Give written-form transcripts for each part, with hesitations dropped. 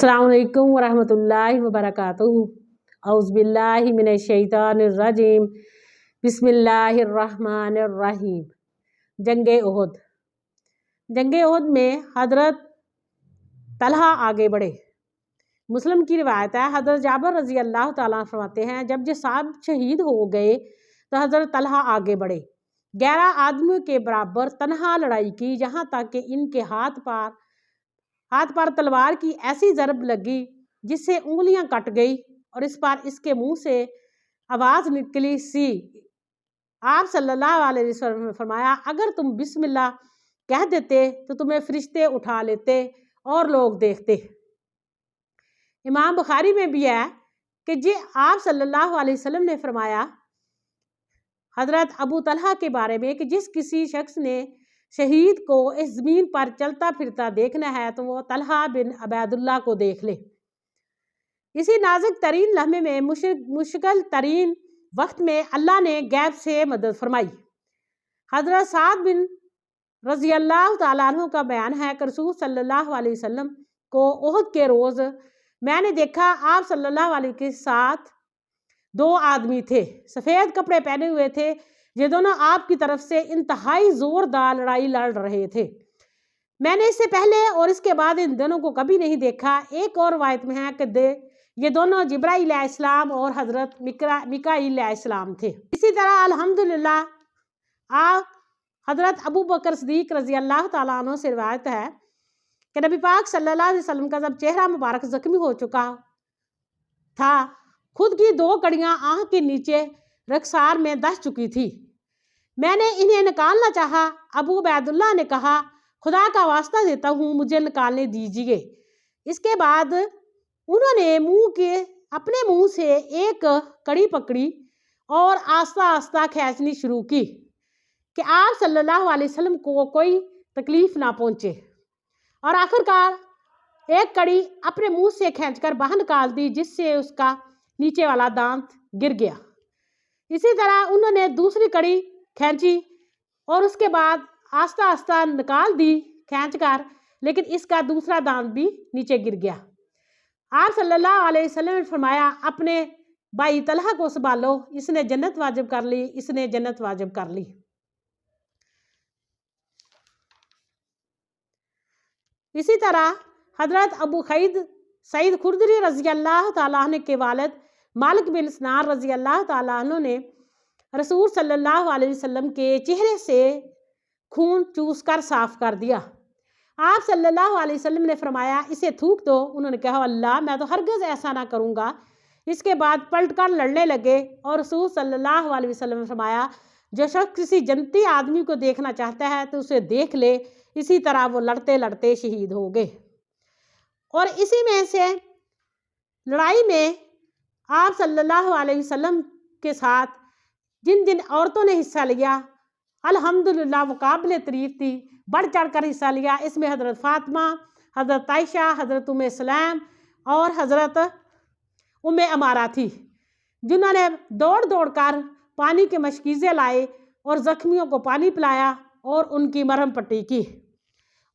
अस्सलाम वालेकुम वरहमतुल्लाहि वबरकातुहू। औज़ुबिल्लाहि मिनश्शैतानिर्रजीम। बिस्मिल्लाहिर्रहमानिर्रहीम। जंगे उहद। जंगे उहद में हज़रत तलहा आगे बढ़े। मुस्लिम की रिवायत है, हज़रत जाबिर रज़ी अल्लाह ताला फरमाते हैं, जब ये साहब शहीद हो गए तो हज़रत तलहा आगे बढ़े। 11 आदमियों के बराबर तन्हा लड़ाई की, यहाँ तक कि इनके हाथ पर तलवार की ऐसी ज़रब लगी जिससे उंगलियां कट गई और इस पर इसके मुंह से आवाज़ निकली सी। आप सल्लल्लाहु अलैहि वसल्लम ने फरमाया, अगर तुम बिस्मिल्लाह कह देते तो तुम्हें फरिश्ते उठा लेते और लोग देखते। इमाम बुखारी में भी है कि जी आप सल्लल्लाहु अलैहि वसल्लम ने फरमाया हज़रत अबू तलहा के बारे में कि जिस किसी शख्स ने शहीद को इस ज़मीन पर चलता फिरता देखना है तो वो तलहा बिन अबैदुल्लाह को देख ले। इसी नाजुक तरीन लम्हे में मुश्किल तरीन वक्त में अल्लाह ने गैब से मदद फरमाई। हज़रत साद बिन रज़ी अल्लाह तआला अन्हु का बयान है कि रसूल सल्लल्लाहु अलैहि वसल्लम को उहद के रोज़ मैंने देखा, आप सल्लल्लाहु अलैहि के साथ 2 आदमी थे, सफ़ेद कपड़े पहने हुए थे। ये दोनों आपकी तरफ से इंतहाई ज़ोरदार लड़ाई लड़ रहे थे। मैंने इससे पहले और इसके बाद इन दोनों को कभी नहीं देखा। एक और रिवायत में है कि ये दोनों जिब्राईल अलैहिस्सलाम और हज़रत मिकाईल अलैहिस्सलाम थे। इसी तरह अल्हम्दुलिल्लाह आप हज़रत अबू बकर सिद्दीक़ रज़ी अल्लाह ताला अन्हु से रिवायत है कि नबी पाक सल्लल्लाहु अलैहि वसल्लम का जब चेहरा मुबारक ज़ख्मी हो चुका था, खुद की 2 कड़ियाँ आँख के नीचे रखसार में दस चुकी थी। मैंने इन्हें निकालना चाहा। अबू उबैदुल्लाह ने कहा, खुदा का वास्ता देता हूँ, मुझे निकालने दीजिए। इसके बाद उन्होंने अपने मुंह से एक कड़ी पकड़ी और आस्ता आस्ता खींचनी शुरू की कि आप सल्लल्लाहु अलैहि वसल्लम को कोई तकलीफ ना पहुँचे, और आखिरकार एक कड़ी अपने मुंह से खींचकर बाहर निकाल दी जिससे उसका नीचे वाला दांत गिर गया। इसी तरह उन्होंने दूसरी कड़ी खींची और उसके बाद आस्ता आस्ता निकाल दी खींचकर, लेकिन इसका दूसरा दांत भी नीचे गिर गया। आप सल्लल्लाहु अलैहि वसल्लम ने फरमाया, अपने भाई तलहा को संभालो, इसने जन्नत वाजिब कर ली, इसने जन्नत वाजिब कर ली। इसी तरह हज़रत अबू सईद खुदरी रज़ी अल्लाह ताला अन्हु के वालिद मालिक बिन सिनान रज़ी अल्लाह ताला अन्हु ने रसूल सल्लल्लाहु अलैहि वसल्लम के चेहरे से खून चूस कर साफ कर दिया। आप सल्लल्लाहु अलैहि वसल्लम ने फरमाया, इसे थूक दो। उन्होंने कहा, अल्लाह, मैं तो हरगिज़ ऐसा ना करूँगा। इसके बाद पलट कर लड़ने लगे और रसूल सल्लल्लाहु अलैहि वसल्लम ने फरमाया, जो शख्स किसी जन्नती आदमी को देखना चाहता है तो उसे देख ले। इसी तरह वो लड़ते लड़ते शहीद हो गए। और इसी में से लड़ाई में आप सल्लल्लाहु अलैहि वसल्लम के साथ जिन जिन औरतों ने हिस्सा लिया, अल्हम्दुलिल्लाह वो काबिल तारीफ़ थी, बढ़ चढ़ कर हिस्सा लिया। इसमें हज़रत फ़ातिमा, हज़रत आयशा, हज़रत उम्मे सलेम और हज़रत उम्मे अमारा थी, जिन्होंने दौड़ दौड़ कर पानी के मशकीज़े लाए और ज़ख्मियों को पानी पिलाया और उनकी मरहम पट्टी की।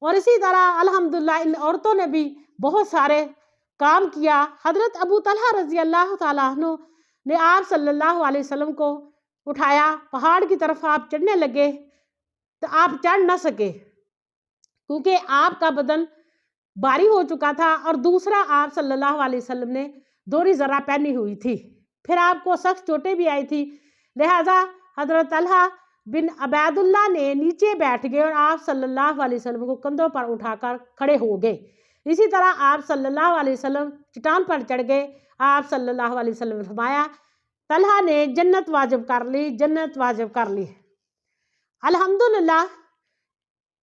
और इसी तरह अल्हम्दुलिल्लाह इन औरतों ने भी बहुत सारे काम किया। हज़रत अबू तलहा रज़ी अल्लाह ताला अन्हु ने आप सल्लल्लाहु अलैहि वसल्लम को उठाया, पहाड़ की तरफ आप चढ़ने लगे तो आप चढ़ ना सके क्योंकि आपका बदन भारी हो चुका था, और दूसरा आप सल्लल्लाहु अलैहि वसल्लम ने दोहरी ज़रा पहनी हुई थी, फिर आपको सख्त चोटें भी आई थी। लिहाजा हज़रत तलहा बिन अबैदुल्लाह ने नीचे बैठ गए और आप सल्लल्लाहु अलैहि वसल्लम को कंधों पर उठाकर खड़े हो गए। इसी तरह आप सल्लल्लाहु अलैहि वसल्लम चट्टान पर चढ़ गए। आप सल्लल्लाहु अलैहि वसल्लम ने फरमाया, तलहा ने जन्नत वाजिब कर ली, जन्नत वाजिब कर ली। अल्हम्दुलिल्लाह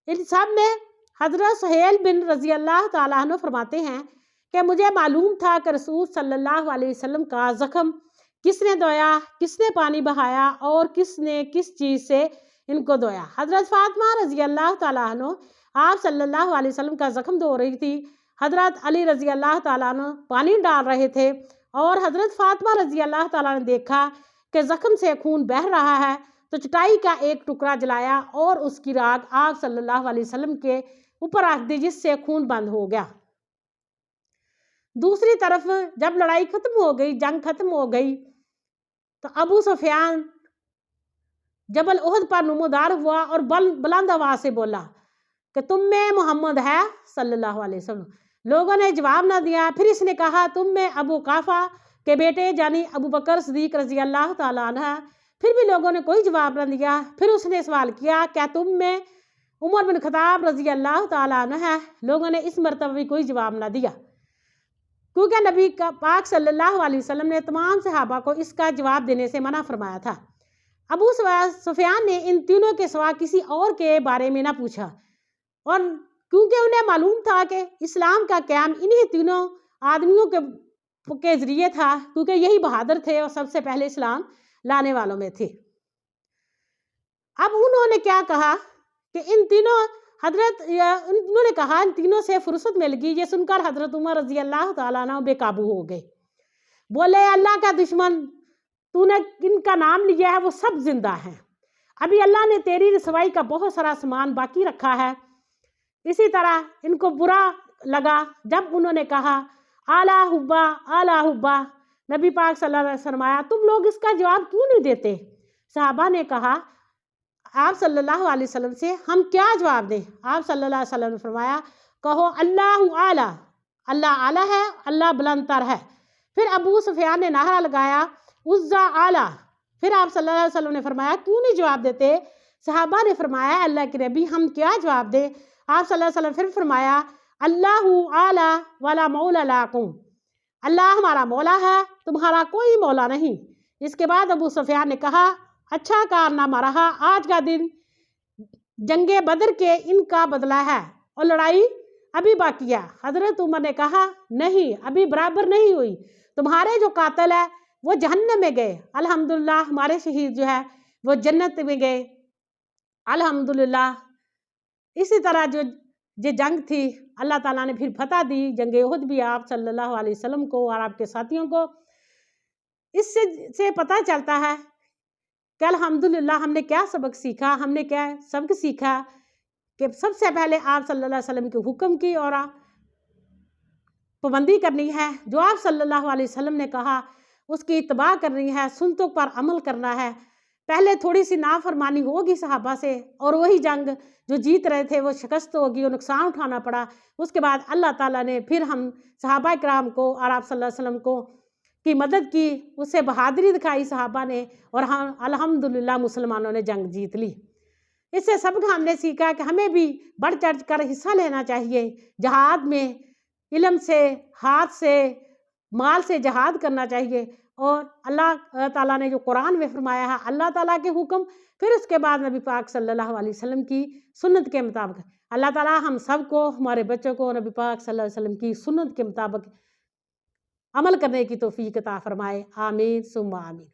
इन सब में हज़रत सुहेल बिन रज़ी अल्लाह ताला अन्हु फरमाते हैं कि मुझे मालूम था कि रसूल सल्लल्लाहु अलैहि वसल्लम का ज़ख्म किसने धोया, किसने पानी बहाया और किसने किस चीज़ से इनको धोया। हज़रत फ़ातिमा रज़ी अल्लाह ताला अन्हु आप सल्लल्लाहु अलैहि वसल्लम का ज़ख्म धो रही थी, हज़रत अली रज़ी अल्लाह ताला अन्हु पानी डाल रहे थे, और हज़रत फ़ातिमा रज़ी अल्लाह ताला ने देखा कि ज़ख्म से खून बह रहा है तो चटाई का एक टुकड़ा जलाया और उसकी राख आप सल्लल्लाहु अलैहि वसल्लम के ऊपर रख दी, जिससे खून बंद हो गया। दूसरी तरफ जब लड़ाई खत्म हो गई, जंग खत्म हो गई, तो अबू सुफियान जबल उहद पर नमूदार हुआ और बुलंद आवाज से बोला कि तुम में मोहम्मद है सल्लल्लाहु अलैहि वसल्लम। लोगों ने जवाब ना दिया। फिर इसने कहा तुम में अबू काफा के बेटे यानी अबू बकर सिद्दीक रजी अल्लाह ताला अन्हु। फिर भी लोगों ने कोई जवाब ना दिया। फिर उसने सवाल किया क्या तुम में उमर बिन खताब रजी अल्लाह ताला अन्हु है। लोगों ने इस मरतबा भी कोई जवाब ना दिया, क्योंकि नबी का पाक सल्लल्लाहु अलैहि वसल्लम ने तमाम सहाबा को इसका जवाब देने से मना फरमाया था। अबू सुफियान ने इन तीनों के सिवा किसी और के बारे में ना पूछा, और क्योंकि उन्हें मालूम था कि इस्लाम का क़याम इन्हीं तीनों आदमियों के ज़रिए था, क्योंकि यही बहादुर थे और सबसे पहले इस्लाम लाने वालों में थे। अब उन्होंने क्या कहा कि इन तीनों उन्होंने कहा इन तीनों से फुर्सत मिल गई। ये सुनकर हजरत उमर रजी अल्लाह ताला अन्हु बेकाबू हो गए। बोले अल्लाह का दुश्मन, तूने इनका नाम लिया है वो सब जिंदा हैं। अभी अल्लाह ने तेरी रसवाई का बहुत सारा सामान बाकी रखा है। इसी तरह इनको बुरा लगा जब उन्होंने कहा आला हुब्बा आला हुब्बा। नबी पाक सल्लल्लाहु अलैहि वसल्लम फरमाया तुम लोग इसका जवाब क्यों नहीं देते। सहाबा ने कहा आप सल्लल्लाहु अलैहि वसल्लम से हम क्या जवाब दें। आप सल्लल्लाहु अलैहि वसल्लम ने फरमाया कहो अल्लाहु आला, अल्लाह आला है, अल्लाह बुलंदतर है। फिर अबू सुफियान ने नारा लगाया उज़्ज़ा आला। फिर आप सल्लल्लाहु अलैहि वसल्लम ने फरमाया क्यों नहीं जवाब देते। सहाबा ने फरमाया अल्लाह के नबी हम क्या जवाब दें। आप सल्लल्लाहु अलैहि वसल्लम फिर फरमाया अल्लाहु आला वाला मौला लाकुम, अल्लाह हमारा मौला है, तुम्हारा कोई मौला नहीं। इसके बाद अबू सुफियान ने कहा अच्छा कारनामा रहा, आज का दिन जंगे बदर के इनका बदला है और लड़ाई अभी बाकी है। हजरत उमर ने कहा नहीं, अभी बराबर नहीं हुई, तुम्हारे जो कातिल है वो जहन्नम में गए, अल्हम्दुलिल्लाह हमारे शहीद जो है वो जन्नत में गए, अल्हम्दुलिल्लाह। इसी तरह जो जंग थी अल्लाह ताला ने फिर फतह दी, जंगे उहद भी आप सल्लल्लाहु अलैहि वसल्लम को और आपके साथियों को। इससे पता चलता है कि अल्हम्दुलिल्लाह हमने क्या सबक सीखा। हमने क्या सबक सीखा कि सबसे पहले आप सल्लल्लाहु अलैहि वसल्लम के हुक्म की और पाबंदी करनी है। जो आप सल्लल्लाहु अलैहि वसल्लम ने कहा उसकी इत्तबा करनी है, सुन्नतों पर अमल करना है। पहले थोड़ी सी नाफरमानी होगी सहाबा से और वही जंग जो जीत रहे थे वो शिकस्त होगी और नुकसान उठाना पड़ा। उसके बाद अल्लाह ताला ने फिर हम सहाबा किराम को और आप सल्लल्लाहु अलैहि वसल्लम को की मदद की, उससे बहादुरी दिखाई सहाबा ने और हम अल्हम्दुलिल्लाह मुसलमानों ने जंग जीत ली। इससे सबक हमने सीखा कि हमें भी बढ़ चढ़ कर हिस्सा लेना चाहिए जहाद में, इल्म से, हाथ से, माल से जहाद करना चाहिए। और अल्लाह ताला ने जो कुरान में फरमाया है अल्लाह ताला के हुक्म, फिर उसके बाद नबी पाक सल्लल्लाहु अलैहि वसल्लम की सुन्नत के मुताबिक अल्लाह ताला हम सब को, हमारे बच्चों को नबी पाक सल्लल्लाहु अलैहि वसल्लम की सुन्नत के मुताबिक अमल करने की तौफीक अता फरमाए। आमीन सुम्मा आमीन।